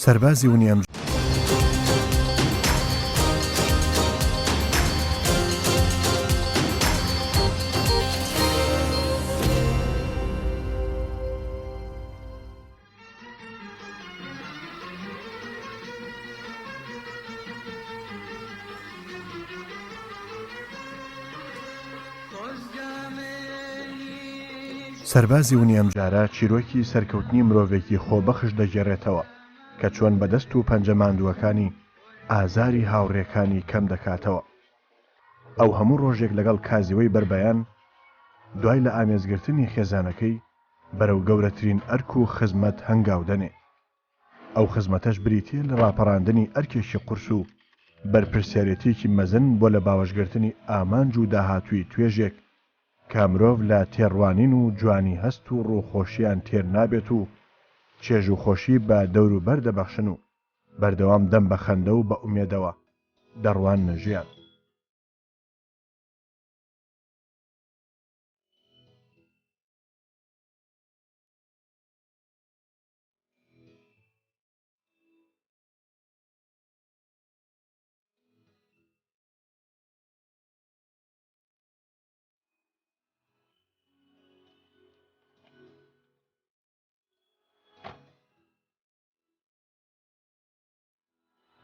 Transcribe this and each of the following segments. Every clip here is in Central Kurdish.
سەربازی ونیام سەربازی ونیام جارە چیرۆکی سەرکەوتنی مرۆڤێکی خۆبەخش دەگێڕێتەوە کە چۆن بەدەست و پەنجەماندووەکانی ئازاری هاوڕێکانی کەم دەکاتەوە. ئەو هەموو ڕۆژێک لەگەڵ کازیوەی بربەیان دوای لە ئامێزگرتنی خێزانەکەی بەرەو گەورەترین ئەرک و خزمەت هەنگاو دەنێ. ئەو خزمەتەش بریتیە لە ڕاپەڕاندنی ئەرکێکی قورس و بەرپرسیارەتێکی مەزن بۆ لە باوەشگرتنی ئامانج و داهاتووی توێژێک کە مرۆڤ لە تێڕوانین و جوانی هەست و ڕووخۆشییان تێر نابێت و چێژ و خۆشی بە دەور و بەر دەبەخشن و بەردەوام دەم بە خەندە و بە ئومێدەوە دەڕوان نەژیان.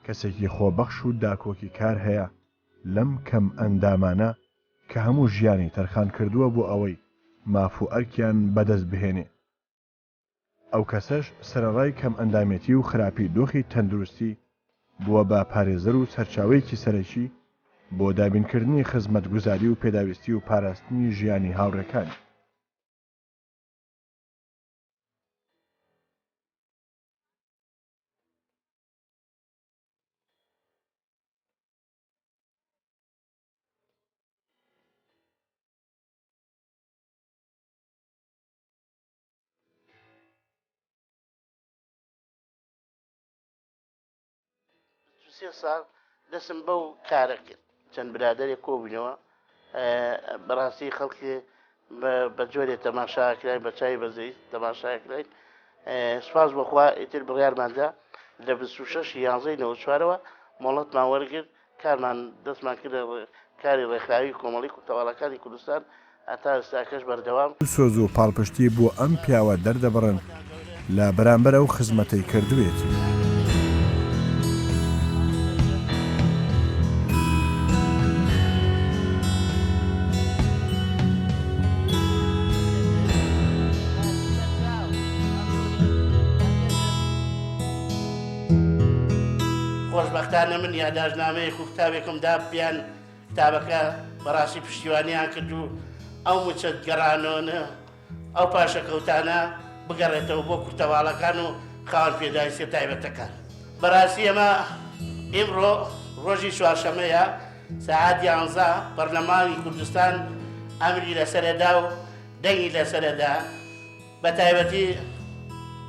کەسێکی خۆبەخش و داکۆکی کار هەیە لەم کەم ئەندامانە کە هەموو ژیانی تەرخان کردووە بۆ ئەوەی ماف و ئەرکیان بەدەست بهێنێ. ئەو کەسەش سەرەڕای کەم ئەندامێتی و خراپی دۆخی تەندروستی بووە بە پارێزەر و سەرچاوەیەکی سەرەکی بۆ دابینکردنی خزمەتگوزاری و پێداویستی و پاراستنی ژیانی هاوڕێکانی. سێ ساڵ دەسم بەو کارە کرد چەند برادێک کۆبوونەوە بەڕاستی خەڵکی بە جۆرێ تەماشاکراین بە چای بەزەی تەماشاکراین. سوپاس بەخوا ئیتر بڕیارماندا لە 26/11/94ەوە مۆڵەتمان وەرگرت کارمان دەستمان کرد کاری ڕێکخراوی کۆمەڵی کوتەواڵەکانی کوردستان هەتا ئێستاکەش بەردەوام سۆز و پاڵپشتی بۆ ئەم پیاوە دەردەبڕن لە بەرامبەر ئەو خزمەتەی کردوێتی. خۆشبەختانە من یادداشتنامەیەک و کتابێکم دا بیان کتابەکە بەڕاستی پشتیوانیان کرد و ئەو مچەت گەڕانۆنە ئەو پاشەکەوتانە بگەڕێتەوە بۆ کوتەواڵەکان و خاوەن پێداویستی تایبەتەکان. بەڕاستی ئەمە ئیمڕۆ ڕۆژی چوارشەمەیە سەعات 11 پەرلەمانی کوردستان ئەمری لەسەرەدا و دەنگی لەسەرەدا بە تایبەتی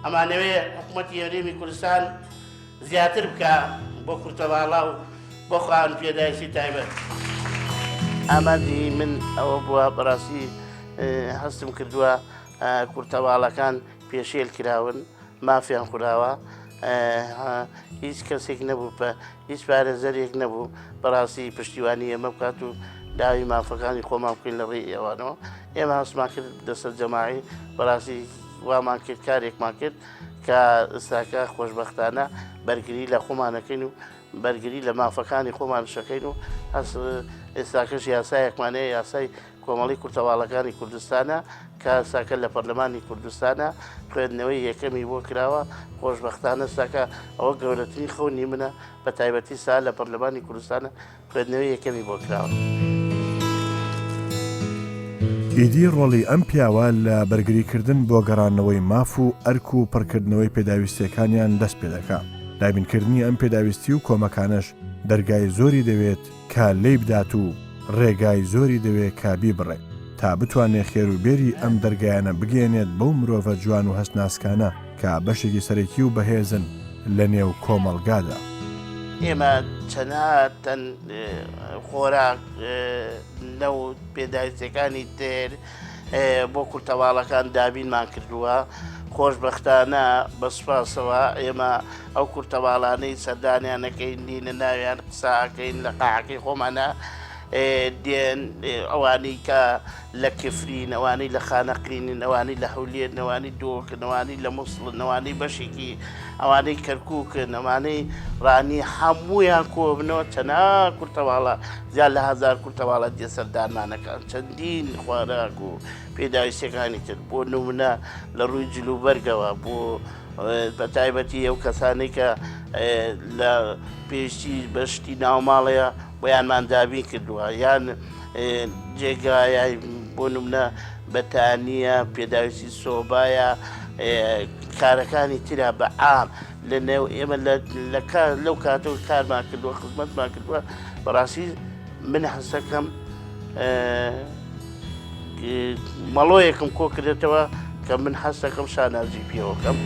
ئەمانەوێ حکوومەتی هەرێمی کوردستان زیاتر بکە بۆ کورتەواڵا و بۆ خاوەن پێداویستی تایبەت. ئامادی من ئەوە بووە بەڕاستی هەستم کردووە کورتەواڵەکان پێشێل کراون مافیان خوراوە هیچ کەسێک نەبوو هیچ پارێزەرێک نەبوو بەڕاستی پشتیوانی ئێمە بکات و داوی مافەکانی خۆمان بکەین لە ڕێی ئێوانەوە. ئێمە هەستمان کرد دەسەر جەماعی بەڕاستی وامان کرد کارێکمان کرد کە ئێستاکە خۆشبەختانە بەرگری لە خۆمانەکەین و بەرگری لە مافەکانی خۆمان شەکەین و ئێستاکەش یاسایەکمانەیە یاسای کۆمەڵی کورتەواڵەکانی کوردستانە کە ئێستاکە لە پەرلەمانی کوردستانە خوێندنەوەی یەکەمی بۆ کراوە. خۆشبەختانە ئێستاکە ئەوە گەورەترین خەونی منە بە تایبەتی سا لە پەرلەمانی کوردستانە خوێندنەوەی یەکەمی بۆ کراوە. ئیدی ڕۆڵی ئەم پیاوە لە بەرگریکردن بۆ گەڕانەوەی ماف و ئەرک و پڕکردنەوەی پێداویستیەکانیان دەست پێ دەکات. دابینکردنی ئەم پێداویستی و کۆمەکانش دەرگای زۆری دەوێت کە لێی بدات و ڕێگای زۆری دەوێت کا بیبڕێت تا بتوانێت خێروبێری ئەم دەرگایانە بگەێنێت بەو مرۆڤە جوان و هەستناسکانە کە بەشێکی سەرەکی و بەهێزن لە نێو کۆمەڵگادا. ئێمە چەناتەن خۆراک نەوت پێداویستەکانی تر بۆ کورتەواڵەکان دابینمان کردووە خۆشببختانە بەسپاسەوە ئێمە ئەو کورتەواڵانەی سەردانیانەکەین دینە ناویان قساکەین لە قاعەکەی خۆمانە دێن ئەوانەی کە لە کفرین ئەوانەی لە خانەقینن ئەوانەی لە هەولێر نەوانی دۆکن ئەوانەی لە مووسڵ نەوانەی بەشێکی ئەوانەی کەرکووکن ئەوانەی ڕانی هەموویان کۆبنەوە چەنا کورتەواڵە زیاد لە هزار کورتەواڵە دێ سەردانمانەکان چەندین خواراک و پێداویستەکانی تر بۆ نمونە لە ڕووی جلوبەرگەوە بۆ بە تایبەتی ئەو کەسانەی کە لە پێشتی بەشتی ناوماڵەیە بۆیانمان دابین کردووە یان جێگایە بۆ نمونە بەتانیە پێداویستی سۆبایە کارەکانی ترا بە عام لە نێو ئێمە لەو کاتەوە کارمان کردووە خزمەتمان کردووە بەڕاستی من حەسەکەم مەڵۆیەکم کۆ کردێتەوە کە من حەسەکەم شانازی پێوەکەم.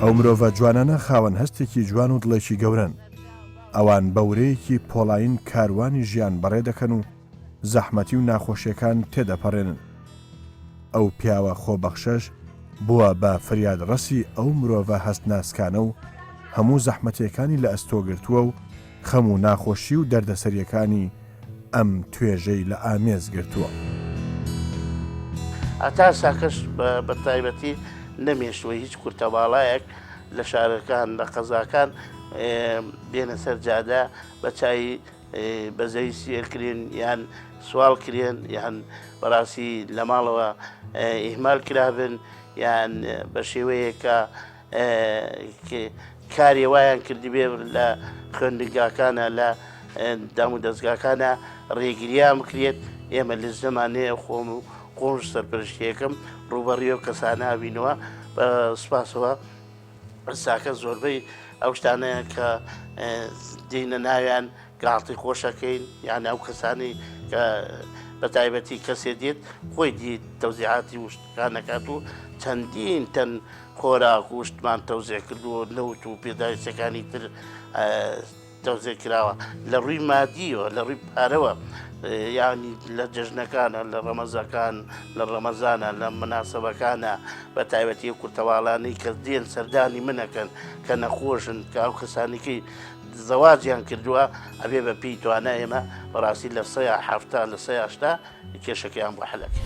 ئەو مرۆڤە جوانانە خاوەن هەستێکی جوان و دڵێکی گەورن ئەوان بەورەیەکی پۆڵاین کاروانی ژیان بەڕێ دەکەن و زەحمەتی و ناخۆشیەکان تێدەپەڕێنن ئەو پیاوە خۆبەخشەش بووە بە فریادڕەسی ئەو مرۆڤە هەست ناسکانە و هەموو زەحمەتیەکانی لە ئەستۆگرتووە و خەم و ناخۆشی و دەردەسەریەکانی ئەم توێژەی لە ئامێز گرتووە. ئاتا ساکەش بە تایبەتی نەمێشتوە هیچ کورتەواڵایەک لە شارەکان لە قەزاکان بێنە سەر جادە بە چای بەزەی سێرکرێن یان سوال کرێن یان بەڕاستی لە ماڵەوە ئیهمال کرابن یان بە شێوەیەکە کاری وایان کردی بێ لە خوێندنگاکانە لە دام و دەستگاکانە ڕێگریان بکرێت ئێمە لە زمانەیە خۆم و قۆش سەرپەرشتیەکەم ڕوبەڕیۆ کەسانە بینەوە بە سوپاسەوە ساکە زۆربەی ئەو شتانەیە کە دینە ناویان گاڵتی خۆشەکەین یان ئەو کەسانی کە بە تایبەتی کەسێ دێت خۆی دیت تەوزیعاتی وشتەکان نەکات و چەندین تەن خۆراک و شتمان تەوزیع کردووە نەوت و پێداویستەکانی تر تەوزیع کراوە لە ڕووی مادیەوە لە ڕووی پارەوە یانی لە جژنەکانە لە ڕەمەزەکان لە ڕەمەزانە لە مناسبەکانە بە تایبەتی کورتەواڵانەی کە دێن سەردانی منەکەن کە نەخۆشن کە ئەو کەسانێکی زەواجیان کردووە ئەبێ بە پێی توانە ئێمە بەڕاستی لە 170 لە 180 کێشەکەیان بۆ حەلەکە.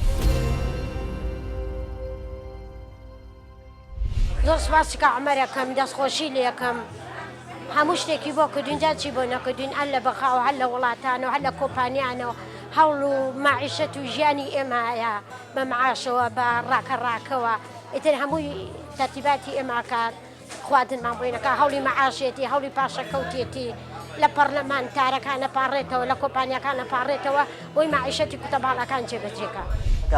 زۆر سپاسی کە عومەر یەکەم دەستخۆشی لێ یەکەم هەموو شتێکی بۆ کردوین جا چی بۆ نەکردوین هەر لە بەخاو هەر لە وڵاتانەوە هەر لە کۆمپانیانەوە هەوڵ و معیشەت و ژیانی ئێمە هەیە بە معاشەوە بە ڕاکەڕاکەوە ئیتر هەمووی تەرتیباتی ئێماکات خواردنمان بۆینەکە هەوڵی مەعاشێتی هەوڵی پاشەکەوتێتی لە پەرلەمانتارەکان نەپارڕێتەوە لە کۆمپانیەکان نەپارڕێتەوە بۆی معیشەتی کوتەباڵەکان جێبەجێکە.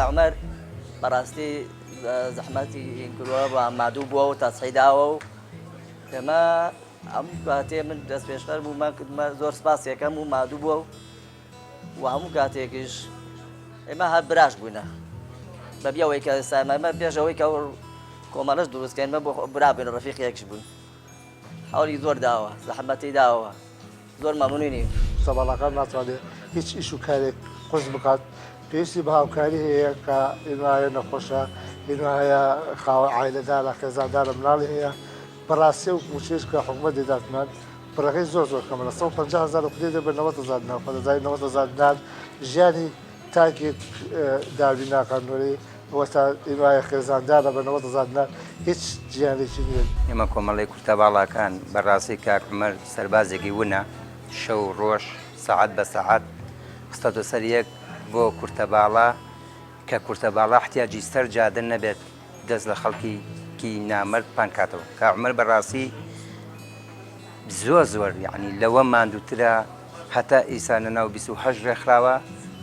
عومەر بەڕاستی زەحمەتی کردووە بە مادوو بووە و تاسحیداوە و ئێمە ئەم کاتێ من دەست پێشتر بوومان کردمە زۆر سپاسیەکەم و مادوو بووە و هەموو کاتێکیش ئێمە هەر براش بووینە بەبیەوەی کە ئێمە پێشەوەی کە کۆمەڵەش دروستکەین بۆ برابووین ڕەفیقێکش بوون هەوڵی زۆر داوە زەحمەتی داوە زۆر مەمنونی سەباڵەکان ناتوانێت هیچ ئیش و کارێک قورس بکات پێویستی بە هاوکاری هەیە کە ئێمایە نەخۆشە هێنایە خاوە عایلەدارە خێزاندارە مناڵی هەیە بەڕاستی و موچێش کە حکومەت دێداتمان پڕەکەی زۆر زۆر کەمە لە 150,000 خودێ دەبێت 90,000 ناوخۆدەزای 90,000 ژیانی تاکێک دابی ناکانۆری وەستا ئێمایە خێزاندارە بە 90,000 هیچ گیانێکی نیە. ئێمە کۆمەڵی کورتەباڵەکان بەڕاستی کاک عومەر سەربازێکی ونە شەو ڕۆژ سەعات بە سەعات خستەتە سەر یەک بۆ کورتەباڵە کە کورتەباڵە احتیاجی سەر جادە نەبێت دەست لە خەڵکی نامەرد پانکاتەوە. کاک عومەر بەڕاستی زۆر یعنی لەوە ماندووترە هەتا ئیسانە ناو 28 ڕێکخراوە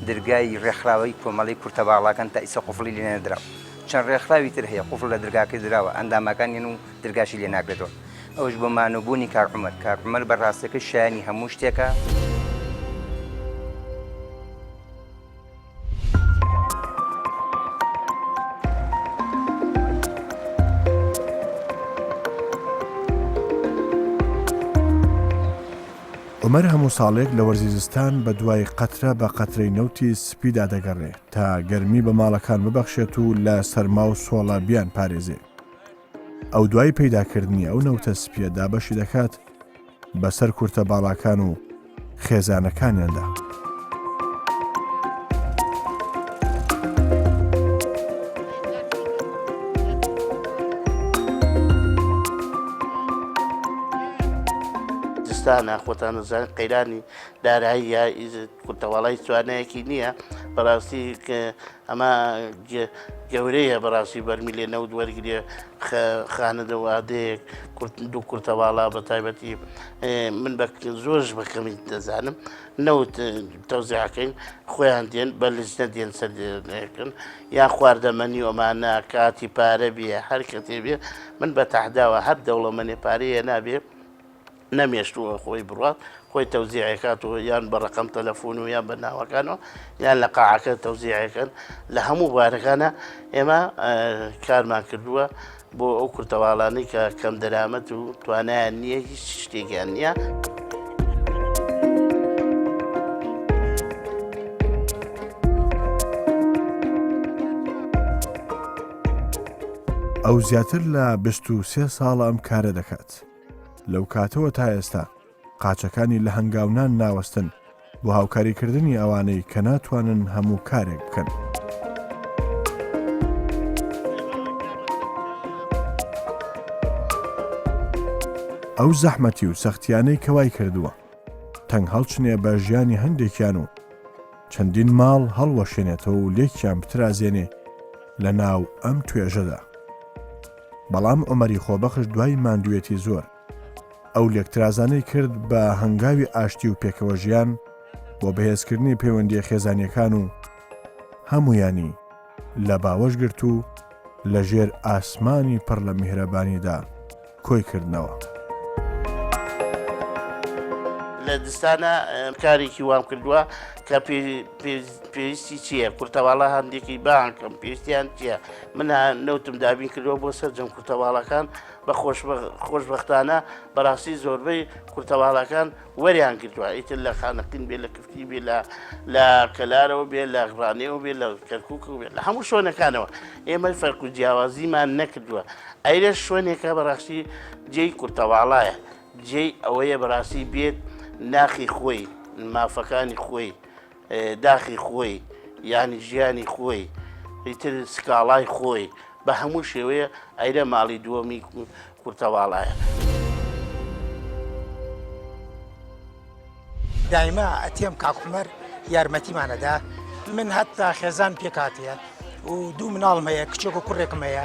دەرگای ڕێکخراوەی کۆمەڵی کورتەباڵەکان تا ئیسە قوفڵی لێ نەدراوە. چەند ڕێکخراوی تر هەیە قوفڵ لە دەرگاکەی دراوە ئەندامەکانیان و دەرگاشی لێ ناکرێتەوە. ئەوش بۆ مانوبوونی کاک عومەر. کاک عومەر بەڕاستەکە شایانی هەموو شتێکە. عمەر هەموو ساڵێک لە وەرزیزستان بە دوای قەترە بە قەترەی نەوتی سپیدا دەگەڕێ تا گەرمی بە ماڵەکان ببەخشێت و لە سەرما و سۆڵە بیان پارێزێ. ئەو دوای پەیداکردنی ئەو نەوتە سپیە دابەشی دەکات بەسەر کورتە باڵاکان و خێزانەکانیاندا. خۆتان نزانێت قەیرانی دارایی یا کورتەواڵای توانایەکی نییە بەڕاستی ئەمە گەورەیە بەڕاستی بەرمی لێ نەوت وەرگێ خانەدەوادەیەک دوو کورتەواڵا بە تایبەتی من زۆرش بەکەمی دەزانم نەوت تەوزیعەکەین خۆیان دێن بە لجنە دێن سەردێنەکەن یان خواردەمەنی ئەمانە کاتی پارە بێ هەر کەتێ بێ من بە تەحداوە هەر دەوڵەمەنێ پارەیە نابێ نەمێشتووە خۆی بڕات خۆی تەوزیعەکات و یان بە ڕقم تەلەفۆن و یان بە ناوەکانەوە یان لە قاعەکە تەوزیعەکەن لە هەموو بارەکانە ئێمە کارمان کردووە بۆ ئەو کورتەواڵانەی کە کەم دەرامەت و توانایان نییە هیچ شتێکیان نییە. ئەو زیاتر لە 23 ساڵە ئەم کارە دەکات. لەو کاتەوە تا ئێستا قاچەکانی لە هەنگاونان ناوەستن بۆ هاوکاریکردنی ئەوانەی کە ناتوانن هەموو کارێک بکەن. ئەو زەحمەتی و سەختیانەی کەوای کردووە تەنگ هەڵچنێ بە ژیانی هەندێکیان و چەندین ماڵ هەڵوەشێنێتەوە و لێکیان بترازێنێ لە ناو ئەم توێژەدا. بەڵام عومەری خۆبەخش دوای ماندوویەتی زۆر ئەو لێکترازانەی کرد بە هەنگاوی ئاشتی و پێکەوە ژیان بۆ بەهێزکردنی پەیوەندیە خێزانیەکان و هەمویانی لە باوەش گرت و لە ژێر ئاسمانی پڕ لە میهرەبانیدا کۆی کردنەوە. لە دستانە کارێکی وام کردووە کە پێویستی چییە؟ کورتەواڵە هەندێکی بانکەم پێویستیان چییە؟ من نەوتم دابین کردەوە بۆ سەرجەم کورتەواڵەکان بە خۆشبەختانە بەڕاستی زۆربەی کورتەواڵەکان وەریان کردووە ئیتر لە خانەقین بێ لە کفتی بێ لە کەلارەوە بێ لە غڕانێەوە بێ لە کەرکووک بێ لە هەموو شوێنەکانەوە ئێمە فەرق و جیاوازیمان نەکردووە. ئەیرە شوێنێکە بەڕاستی جێی کورتەواڵایە جێی ئەوەیە بەڕاستی بێت ناخی خۆی مافەکانی خۆی داخی خۆی یانی ژیانی خۆی ئیتر سکاڵای خۆی بە هەموو شێوەیە ئەیرە ماڵی دووەمی کورتەواڵایە. دایما ئەتێم کاکومەر یارمەتیمانەدا من هەتا خێزان پێکاتەیە و دوو مناڵم هەیە کچێک و کوڕێکم هەیە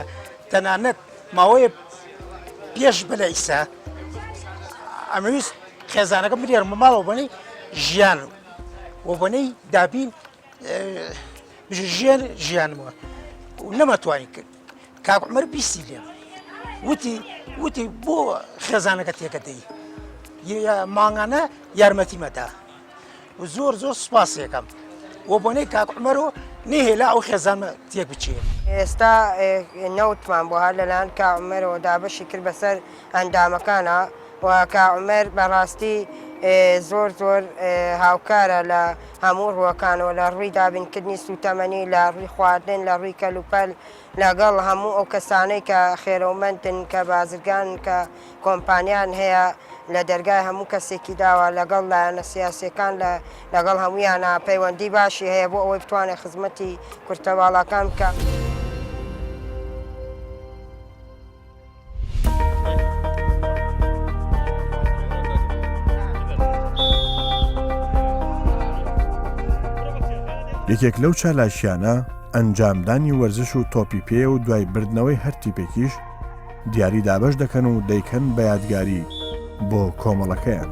تەنانەت ماوەیە پێش بەلە ئیسا ئەمەویست خێزانەکە بریارمە ماڵەوە بەنەی ژیان و بەنەی دابین ژیانمەوە و نەمەتوانین کرد. کاکومەر بیستی لێ وتی بۆ خێزانەکە تێکەدەی مانگانە یارمەتیمەدا و زۆر سوپاسیەکەم و بۆنەی کاکومەرەوە نێهێلا ئەو خێزانمە تێک بچێ. ئێستا نەوتمان بۆ هەر لەلاەن کاکومەرەوە دابەشی کرد بەسەر ئەندامەکانە و کاکومەر بەڕاستی زۆر هاوکارە لە هەموو ڕووەکانەوە لە ڕووی دابینکردنی سوتەمەنی لە ڕووی خواردن لە ڕووی کەلوپەل لەگەڵ هەموو ئەو کەسانەی کە خێرەومەندن کە بازرگان کە کۆمپانیان هەیە لە دەرگای هەموو کەسێکی داوە لەگەڵ لایەنە سیاسیەکان لەگەڵ هەمویانە پەیوەندی باشی هەیە بۆ ئەوەی بتوانێت خزمەتی کورتەواڵەکان بکە. یەکێک لەو چالاشیانە ئەنجامدانی وەرزش و تۆپی پێ و دوای بردنەوەی هەر تیپێکیش دیاری دابەش دەکەن و دەیکەن بە یادگاری بۆ کۆمەڵەکەیان.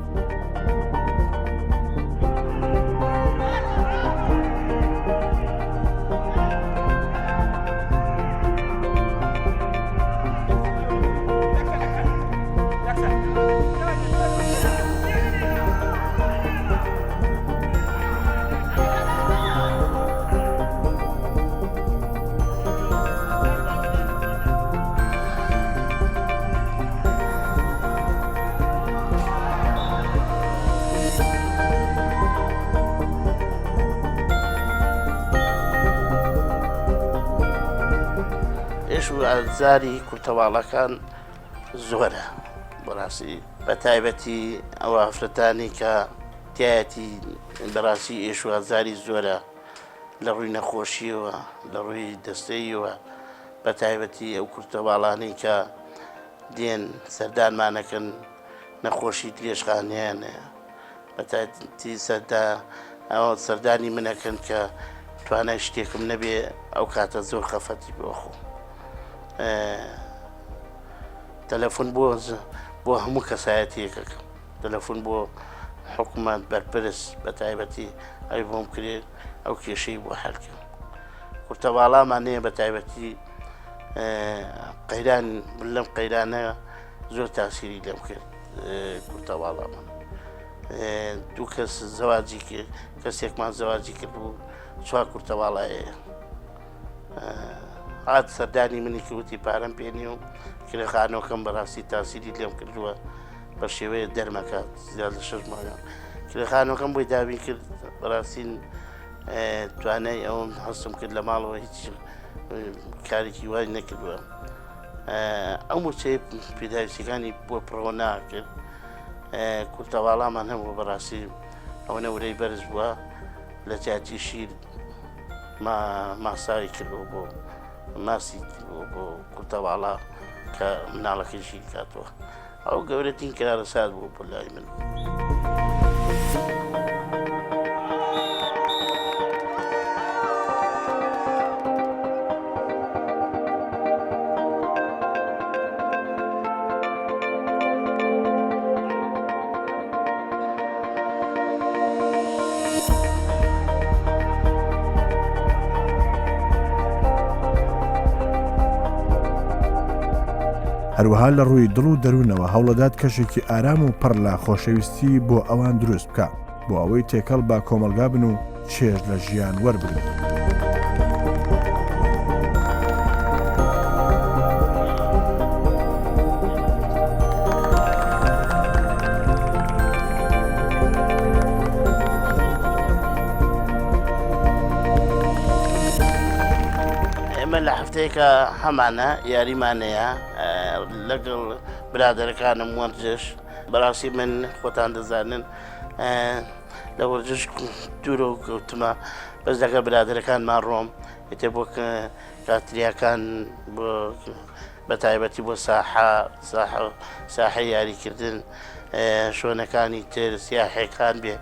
ئەژوازاری کورتەواڵەکان زۆرە بەڕاستی بە تایبەتی ئەو ئافرەتانی کە تایەتی بەڕاستی ئێشوازاری زۆرە لە ڕووی نەخۆشیەوە لە ڕووی دەستەیەوە بە تایبەتی ئەو کورتەواڵانەی کە دێن سەردانمانەکەن نەخۆشی درێژخانیانەیە بە تایبەتی ئەوە سەردانی منەکەن کە توانای شتێکم نەبێ ئەو کاتە زۆر خەفەتی بۆخۆ تەلەفۆن بۆ هەموو کەسایەتیەکەکەم تەلەفۆن بۆ حکوومەت بەرپرس بە تایبەتی ئەوی بۆم کرێت ئەو کێشەی بۆ هەرکەم کورتەواڵامانەیە بە تایبەتی قەیران لەم قەیرانە زۆر تاسیری لێم کرد کورتەواڵامان دوو کەس زەواجی کرد کەسێکمان زەواجی کرد بوو چوار کورتەواڵایەیە هات سەردانی منی کەوتی پارەم پێنی و کرێخانەکەم بەڕاستی تاسیری لێم کردووە بە شێوەیە دەرمەکات زیاد لە 6 مانگە کرێخانەکەم بۆی دابین کرد بەڕاستین توانای ئەوم هەستم کرد لە ماڵەوە هیچ کارێکی وای نەکردووە ئەو موچەی پیداویستەکانی بۆ پڕۆ ناکرد کورتەواڵامان هەبوو بەڕاستی ئەوە نەورەی بەرز بووە لە جاتی شیر ماساوی کردەوە بۆ ماسی بۆ کورتەواڵا کە مناڵەکەیشی کاتەوە ئەو گەورەترین کارە سات بوو بۆ لای من. هەروەها لە ڕووی دڵ و دەروونەوە هەوڵەدات کەشێکی ئارام و پڕ لە خۆشەویستی بۆ ئەوان دروست بکە بۆ ئەوەی تێکەڵ با کۆمەلگا بن و چێژ لە ژیان وەربگرن. ئێمە لە هەفتەیەکە هەمانە یاریمانەیە لەگەڵ برادەرەکانم وەرزش بەڕاستی من خۆتان دەزانن لە وەرزش دوورە و کەوتمە بەس لەگە برادەرەکانمان ڕۆم ئێتر بۆ کاتریاکان بە تایبەتی بۆ ساحە یاریکردن شوێنەکانی تر سیاحەکان بێ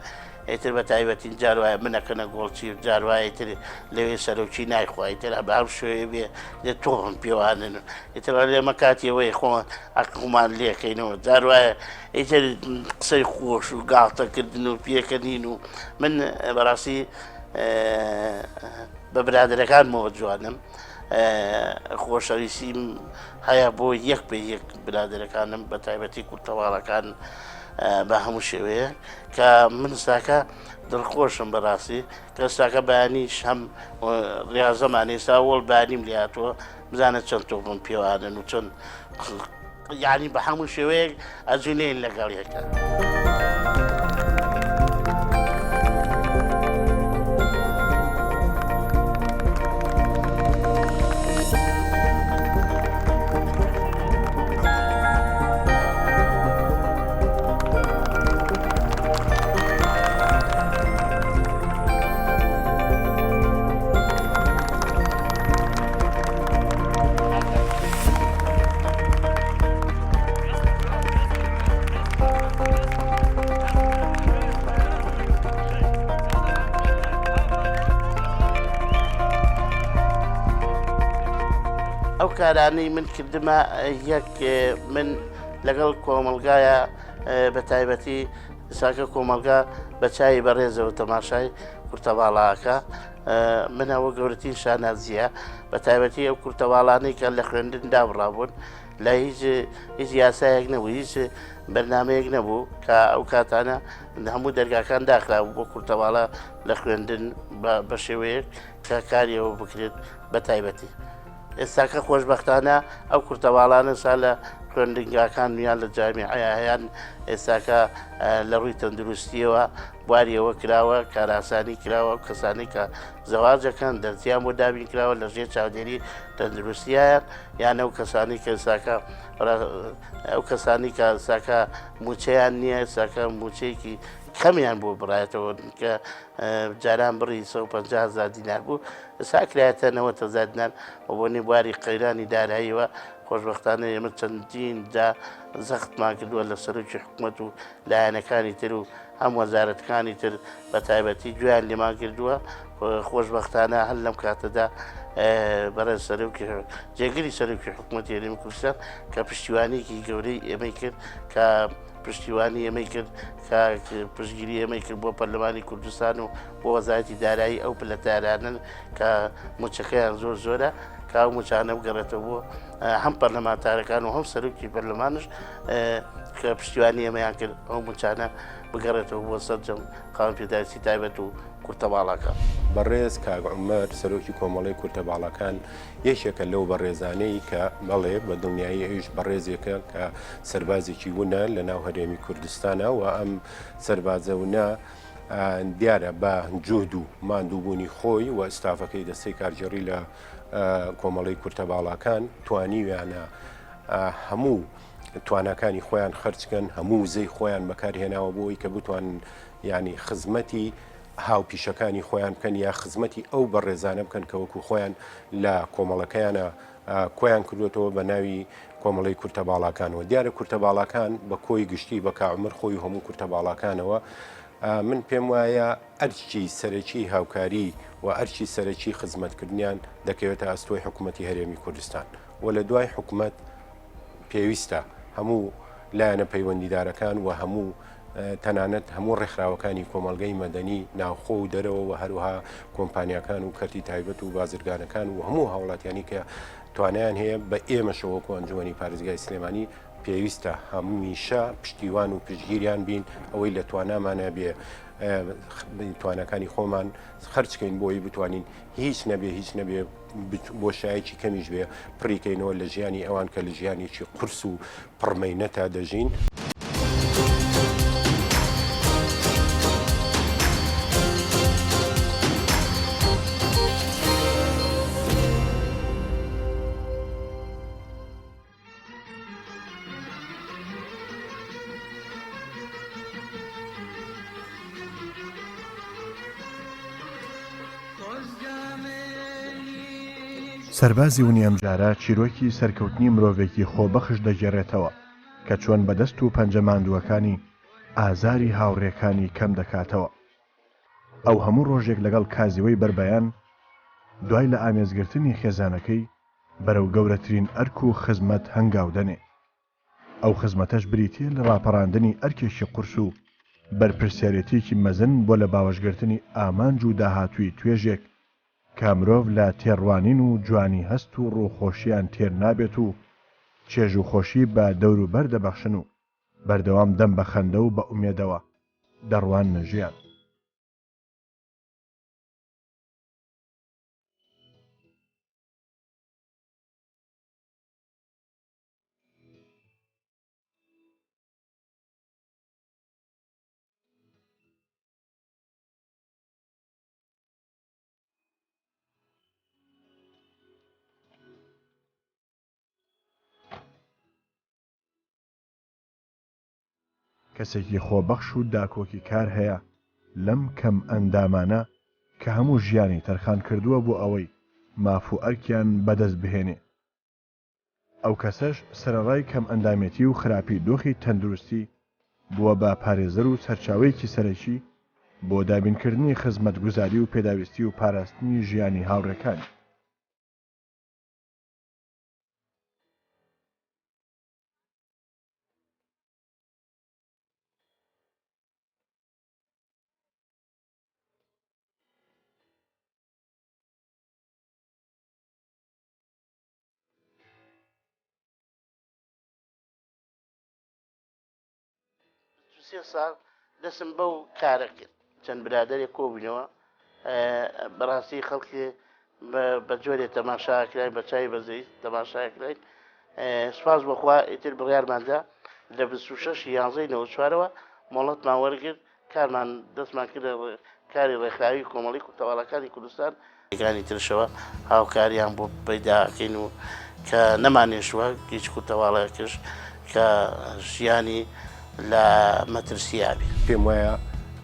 ئیتر بە تایبەتی جاروایە منەکەنە گۆڵچی و جاروایە تر لەوێ سەرۆکی نایخوای تر بە هەم شوێ بێ لێ تۆم پێوانن ئیتر لێمە کاتیەوەی خۆ ئەقمان لێکەینەوە جاروایە ئیتر قسەی خۆش و گاڵتەکردن و پێکەنین و من بەڕاستی بە برادەرەکانمەوە جوانم خۆشەویستیم هەیە بۆ یەک بە یەک برادەرەکانم بە تایبەتی کورتەواڵەکان بە هەموو شێوەیە کە من ساکە دڵخۆشم بەڕاستی کە ساکە بەیانیش هەم ڕاضەمانی ساوەڵ بانیم لاتوە بزانە چەند تۆپم پێوانن و چەند یعنی بە هەموو شێوەیەک ئەجوونێن لەگەڵ یەکە. ئەو کارانەی من کردمە یەک من لەگەڵ کۆمەلگایە بە تایبەتی ساکە کۆمەلگا بە چای بەڕێزەوە تەماشای کورتەواڵاکە من ئەوە گەورەترین شانازیە بە تایبەتی ئەو کورتەواڵانەی کە لە خوێندن دابڕابوون لە هیچ یاسایەک نەبوو هیچ بەرنامەیەک نەبوو کە ئەو کاتانە هەموو دەرگاکان داخرابوو بۆ کورتەواڵە لە خوێندن بە شێوەیەک کە کاریەوە بکرێت بە تایبەتی ئێستاکە خۆشببختانە ئەو کورتەواڵانە سا لە خوێندنگاکان یان لە جامیعیان ئێستاکە لە ڕووی تەندروستیەوە بواریەوە کراوە کاراسانی کراوە و کەسانی کە زەواجەکان دەرزیان بۆ دابین کراوە لە ژێر چاودێری تەندروستیایان یان ئەو کەسانی کە ئێستاکە ئەو کەسانی کە ئێستاکە موچەیان نییە ئێستاکە موچەیەکی کەمیان بۆ بڕایەتەوە کە جاران بڕی 150,000 دینار بوو ئێستا کرایەتەنەوە تەزادنان بۆنی بواری قەیرانی داراییەوە خۆشببختانە ئێمە چەندین جا زەختمان کردووە لە سەرۆکی حکوومەت و لایەنەکانی تر و هەم وەزارەتەکانی تر بە تایبەتی گویان لێمان کردووە خۆشببختانە هەر لەم کاتەدا بەڕێز سەرۆکی جێگەری سەرۆکی حکوومەتی هەرێمی کوردستان کە پشتیوانێکی گەورەی ئێمەی کرد کە پشتیوانی ئێمەی کرد کە پشتگیری ئێمەی کرد بۆ پەرلەمانی کوردستان و بۆ وەزارەتی دارایی ئەو پلەتارانن کە موچەکەیان زۆر زۆرە کاو موچانە بگەڕێتەوە بۆ هەم پەرلەمانتارەکان و هەم سەرۆکی پەرلەمانش کە پشتیوانی ئێمەیان کرد ئەو موچانە بگەڕێتەوە بۆ سەرجەم قانون پێداویستی تایبەت و کورتەباڵەکە. بەڕێز کاک عومەر سەرۆکی کۆمەڵی کورتەباڵەکان یەکێکە لەو بەڕێزانەی کە بەڵێ بە دڵنیایی ئەویش بەڕێزێکە کە سەربازێکی وونە لە ناو هەرێمی کوردستانە و ئەم سەربازەونە دیارە بە جوود و ماندووبوونی خۆی و ئستافەکەی دەستەی کارژێڕی لە کۆمەڵی کورتەباڵەکان توانیویانە هەموو توانەکانی خۆیان خەرچکەن هەموو وزەی خۆیان بەکارهێناوە بۆی کە بتوان ینی خزمەتی هاوپیشەکانی خۆیان بکەن یا خزمەتی ئەو بەڕێزانە بکەن کە وەکو خۆیان لە کۆمەڵەکەیانە کۆیان کردوێتەوە بە ناوی کۆمەڵی کورتەباڵەکانەوە دیارە کورتەباڵەکان بە کۆی گشتی بە کاعمر خۆی هەموو کورتەباڵەکانەوە من پێم وایە ئەرچی سەرەکی هاوکاری و ئەرچی سەرەکی خزمەتکردنیان دەکەوێتە ئەستۆی حکوومەتی هەرێمی کوردستان و لە دوای حکوومەت پێویستە هەموو لایەنە پەیوەندیدارەکان و هەموو تەنانەت هەموو ڕێکخراوەکانی کۆمەلگەی مەدەنی ناوخۆ و دەرەوە و هەروها کۆمپانیەکان و کەرتی تایبەت و بازرگانەکان و هەموو هاوڵاتیانی کە توانیان هەیە بە ئێمەشەوەکو ئەنجومەنی پارێزگای سلێمانی پێویستە هەمیشە پشتیوان و پشتگیریان بین ئەوەی لە توانامانە بێ توانەکانی خۆمان خەرچکەین بۆی بتوانین هیچ نەبێ بۆشایەکی کەمیش بێ پڕیکەینەوە لە ژیانی ئەوان کە لە ژیانێکی قورس و پڕمەینەتا دەژین. سەربازی ونی ئەم جارە چیرۆکی سەرکەوتنی مرۆڤێکی خۆبەخش دەگێڕێتەوە کە چۆن بەدەست و پەنجەماندووەکانی ئازاری هاوڕێکانی کەم دەکاتەوە. ئەو هەموو ڕۆژێک لەگەڵ کازیوەی بربەیان دوای لە ئامێزگرتنی خێزانەکەی بەرەو گەورەترین ئەرک و خزمەت هەنگاو دەنێ. ئەو خزمەتەش بریتیە لە ڕاپەڕاندنی ئەرکێکی قورس و بەرپرسیارەتێکی مەزن بۆ لە باوەشگرتنی ئامانج و داهاتووی توێژێک کە مرۆڤ لە تێڕوانین و جوانی هەست و ڕووخۆشییان تێر نابێت و چێژ و خۆشی بە دەور و بەر دەبەخشن و بەردەوام دەم بە خەندە و بە ئومێدەوە دەڕوان نەژیان. کەسێکی خۆبەخش و داکۆکی کار هەیە لەم کەم ئەندامانە کە هەموو ژیانی تەرخان کردووە بۆ ئەوەی ماف و ئەرکیان بەدەست بهێنێ. ئەو کەسەش سەرەڕای کەم ئەندامێتی و خراپی دۆخی تەندروستی بووە بە پارێزەر و سەرچاوەیەکی سەرەکی بۆ دابینکردنی خزمەتگوزاری و پێداویستی و پاراستنی ژیانی هاوڕێکانی. سێ ساڵ دەسم بەو کارە کرد چەند برادێک کۆبوونەوە بەڕاستی خەڵکی بە جۆرێ تەماشاکراین بە چای بەزەی تەماشاکراین سپاس بەخوا ئیتر بڕیارماندا لە 26 یانزەی 94ەوە مۆڵەتمان وەرگرت کارمان دەستمان کرد کاری ڕێکخراوی کۆمەڵی کوتەواڵەکانی کوردستان ەکانی ترشەوە هاوکاریان بۆ پەیداکەین و کە نەمانێشوە هیچ کوتەواڵەکەش کە ژیانی لە مەترسیابی پێم وایە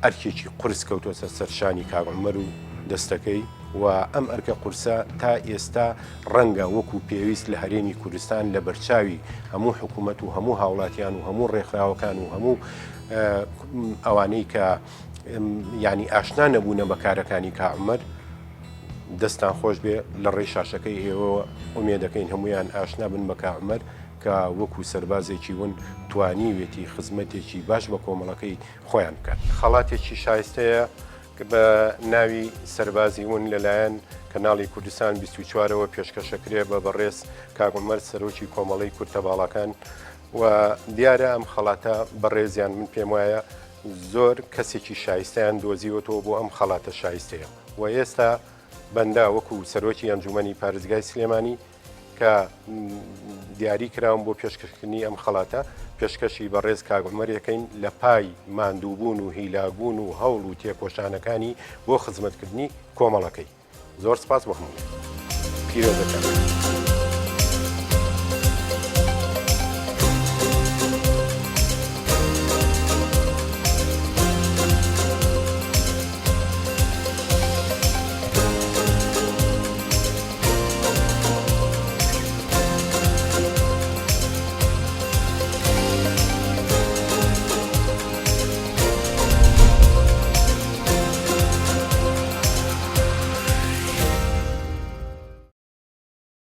ئەرکێکی قورس کەوتۆسە سەرشانی کاک عومەر و دەستەکەی و ئەم ئەرکە قورسە تا ئێستا ڕەنگە وەکو پێویست لە هەرێمی کوردستان لە بەرچاوی هەموو حکوومەت و هەموو هاوڵاتیان و هەموو ڕێکخراوەکان و هەموو ئەوانەی کە ینی ئاشنا نەبوونە بەکارەکانی کاک عومەر دەستان خۆش بێ لە ڕێی شاشەکەی ئێوە ئومێدەکەین هەمویان ئاشنا بن بە کاک عومەر کە وەکو سەربازێکی ون توانیوێتی خزمەتێکی باش بە کۆمەڵەکەی خۆیان بکات خەڵاتێکی شایستەیە بە ناوی سەربازی ون لەلایەن کەناڵی کوردستان 24ەوە پێشکەشەکرێ بە بەڕێز کاک عومەر سەرۆکی کۆمەڵەی کورتەباڵەکان و دیارە ئەم خەڵاتە بەڕێزیان من پێم وایە زۆر کەسێکی شایستەیان دۆزیوەتەوە بۆ ئەم خەڵاتە شایستەیە و ئێستا بەندا وەکو سەرۆکی ئەنجومەنی پارێزگای سلێمانی کە دیاری کراون بۆ پێشکەشکردنی ئەم خەڵاتە پێشکەشی بەڕێز کاک عومەر یەکەین لە پای ماندووبوون و هیلاگبوون و هەوڵ و تێکۆشانەکانی بۆ خزمەتکردنی کۆمەڵەکەی زۆر سپاس بە هەموو پیرۆزەکان.